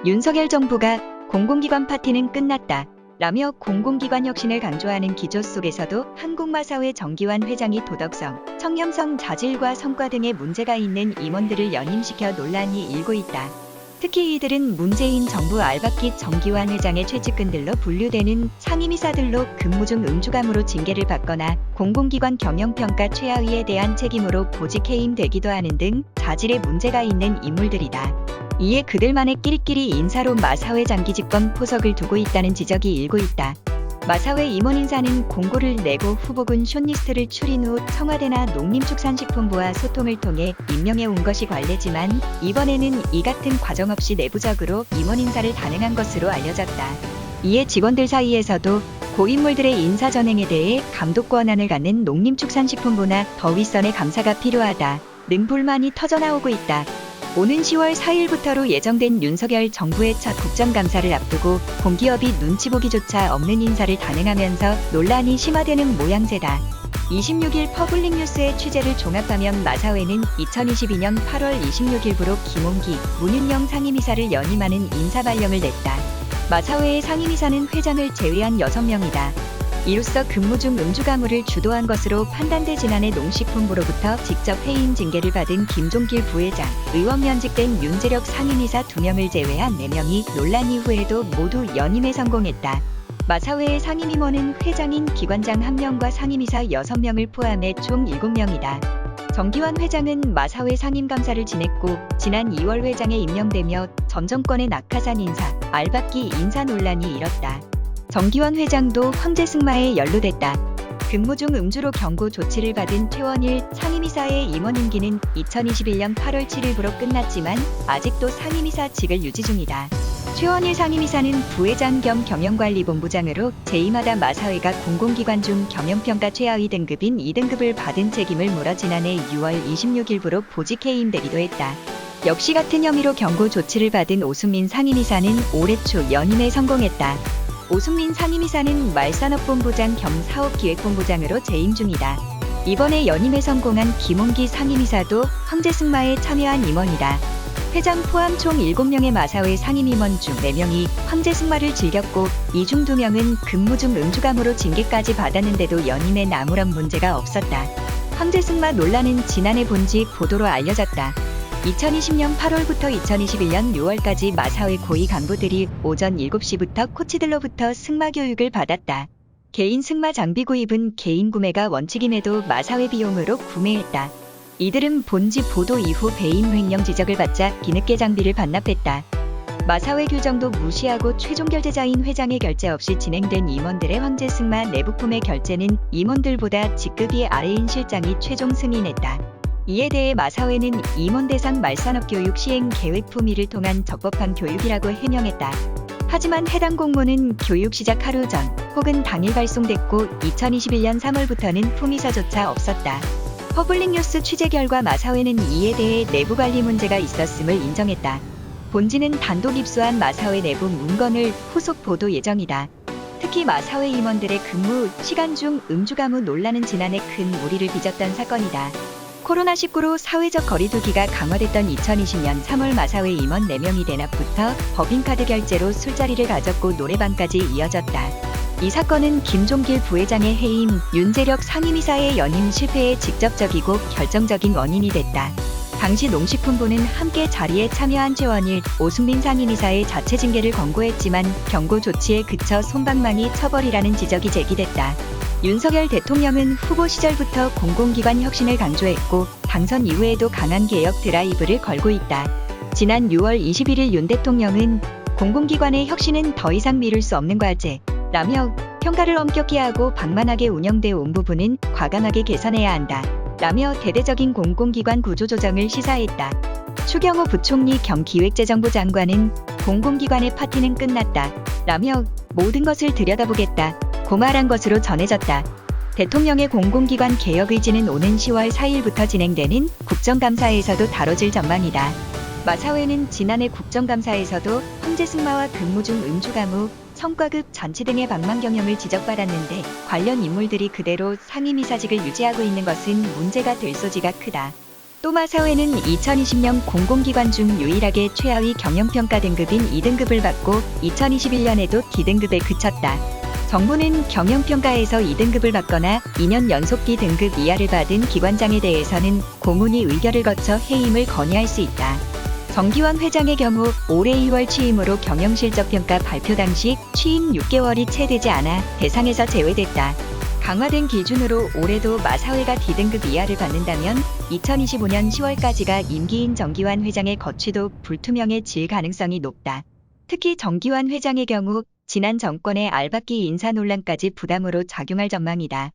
윤석열 정부가 공공기관 파티는 끝났다 라며 공공기관 혁신을 강조하는 기조 속에서도 한국마사회 정기환 회장이 도덕성, 청렴성, 자질과 성과 등의 문제가 있는 임원들을 연임시켜 논란이 일고 있다. 특히 이들은 문재인 정부 알박기 정기환 회장의 최측근들로 분류되는 상임이사들로 근무 중 음주감으로 징계를 받거나 공공기관 경영평가 최하위에 대한 책임으로 보직 해임되기도 하는 등 자질에 문제가 있는 인물들이다. 이에 그들만의 끼리끼리 인사로 마사회 장기 집권 포석을 두고 있다는 지적이 일고 있다. 마사회 임원 인사는 공고를 내고 후보군 숏리스트를 추린 후 청와대나 농림축산식품부와 소통을 통해 임명해 온 것이 관례지만 이번에는 이 같은 과정 없이 내부적으로 임원 인사를 단행한 것으로 알려졌다. 이에 직원들 사이에서도 고인물들의 인사 전행에 대해 감독 권한을 갖는 농림축산식품부나 더 윗선의 감사가 필요하다 는 불만이 터져나오고 있다. 오는 10월 4일부터로 예정된 윤석열 정부의 첫 국정감사를 앞두고 공기업이 눈치 보기조차 없는 인사를 단행하면서 논란이 심화되는 모양새다. 26일 퍼블릭뉴스의 취재를 종합하면 마사회는 2022년 8월 26일부로 김홍기, 문윤영 상임이사를 연임하는 인사발령을 냈다. 마사회의 상임이사는 회장을 제외한 6명이다. 이로써 근무 중 음주가무를 주도한 것으로 판단돼 지난해 농식품부로부터 직접 해임 징계를 받은 김종길 부회장, 의원 면직된 윤재력 상임이사 2명을 제외한 4명이 논란 이후에도 모두 연임에 성공했다. 마사회의 상임임원은 회장인 기관장 1명과 상임이사 6명을 포함해 총 7명이다. 정기환 회장은 마사회 상임감사를 지냈고 지난 2월 회장에 임명되며 전 정권의 낙하산 인사, 알박기 인사 논란이 일었다. 정기환 회장도 황제 승마에 연루됐다. 근무 중 음주로 경고 조치를 받은 최원일 상임이사의 임원 임기는 2021년 8월 7일부로 끝났지만 아직도 상임이사직을 유지 중이다. 최원일 상임이사는 부회장 겸 경영관리본부장으로 재임하다 마사회가 공공기관 중 경영평가 최하위 등급인 2등급을 받은 책임을 물어 지난해 6월 26일부로 보직 해임되기도 했다. 역시 같은 혐의로 경고 조치를 받은 오순민 상임이사는 올해 초 연임에 성공했다. 오순민 상임이사는 말산업본부장 겸 사업기획본부장으로 재임 중이다. 이번에 연임에 성공한 김홍기 상임이사도 황제승마에 참여한 임원이다. 회장 포함 총 7명의 마사회 상임임원 중 4명이 황제승마를 즐겼고 이 중 2명은 근무 중 음주감으로 징계까지 받았는데도 연임엔 아무런 문제가 없었다. 황제승마 논란은 지난해 본지 보도로 알려졌다. 2020년 8월부터 2021년 6월까지 마사회 고위 간부들이 오전 7시부터 코치들로부터 승마 교육을 받았다. 개인 승마 장비 구입은 개인 구매가 원칙임에도 마사회 비용으로 구매했다. 이들은 본지 보도 이후 배임 횡령 지적을 받자 뒤늦게 장비를 반납했다. 마사회 규정도 무시하고 최종 결제자인 회장의 결제 없이 진행된 임원들의 황제 승마 내부품의 결제는 임원들보다 직급이 아래인 실장이 최종 승인했다. 이에 대해 마사회는 임원 대상 말산업교육 시행 계획 품위를 통한 적법한 교육이라고 해명했다. 하지만 해당 공문은 교육 시작 하루 전 혹은 당일 발송됐고 2021년 3월부터는 품위서조차 없었다. 퍼블릭뉴스 취재 결과 마사회는 이에 대해 내부관리 문제가 있었음을 인정했다. 본지는 단독 입수한 마사회 내부 문건을 후속 보도 예정이다. 특히 마사회 임원들의 근무 시간 중 음주가무 논란은 지난해 큰 무리를 빚었던 사건이다. 코로나19로 사회적 거리두기가 강화됐던 2020년 3월 마사회 임원 4명이 대낮부터 법인카드 결제로 술자리를 가졌고 노래방까지 이어졌다. 이 사건은 김종길 부회장의 해임, 윤재력 상임이사의 연임 실패의 직접적이고 결정적인 원인이 됐다. 당시 농식품부는 함께 자리에 참여한 최원일, 오순민 상임이사의 자체 징계를 권고했지만 경고 조치에 그쳐 솜방망이 처벌이라는 지적이 제기됐다. 윤석열 대통령은 후보 시절부터 공공기관 혁신을 강조했고 당선 이후에도 강한 개혁 드라이브를 걸고 있다. 지난 6월 21일 윤 대통령은 공공기관의 혁신은 더 이상 미룰 수 없는 과제라며 평가를 엄격히 하고 방만하게 운영돼 온 부분은 과감하게 개선해야 한다. 라며 대대적인 공공기관 구조조정을 시사했다. 추경호 부총리 겸 기획재정부 장관은 공공기관의 파티는 끝났다. 라며 모든 것을 들여다보겠다. 고 말한 것으로 전해졌다. 대통령의 공공기관 개혁 의지는 오는 10월 4일부터 진행되는 국정감사에서도 다뤄질 전망이다. 마사회는 지난해 국정감사에서도 황제승마와 근무 중 음주가무, 성과급 잔치 등의 방만 경영을 지적받았는데 관련 인물들이 그대로 상임이사직을 유지하고 있는 것은 문제가 될 소지가 크다. 또 마사오에는 2020년 공공기관 중 유일하게 최하위 경영평가 등급인 2등급을 받고 2021년에도 D등급에 그쳤다. 정부는 경영평가에서 2등급을 받거나 2년 연속 D등급 이하를 받은 기관장에 대해서는 공훈위 의결을 거쳐 해임을 건의할 수 있다. 정기환 회장의 경우 올해 2월 취임으로 경영실적평가 발표 당시 취임 6개월이 채 되지 않아 대상에서 제외됐다. 강화된 기준으로 올해도 마사오가 D등급 이하를 받는다면 2025년 10월까지가 임기인 정기환 회장의 거취도 불투명해질 가능성이 높다. 특히 정기환 회장의 경우 지난 정권의 알박기 인사 논란까지 부담으로 작용할 전망이다.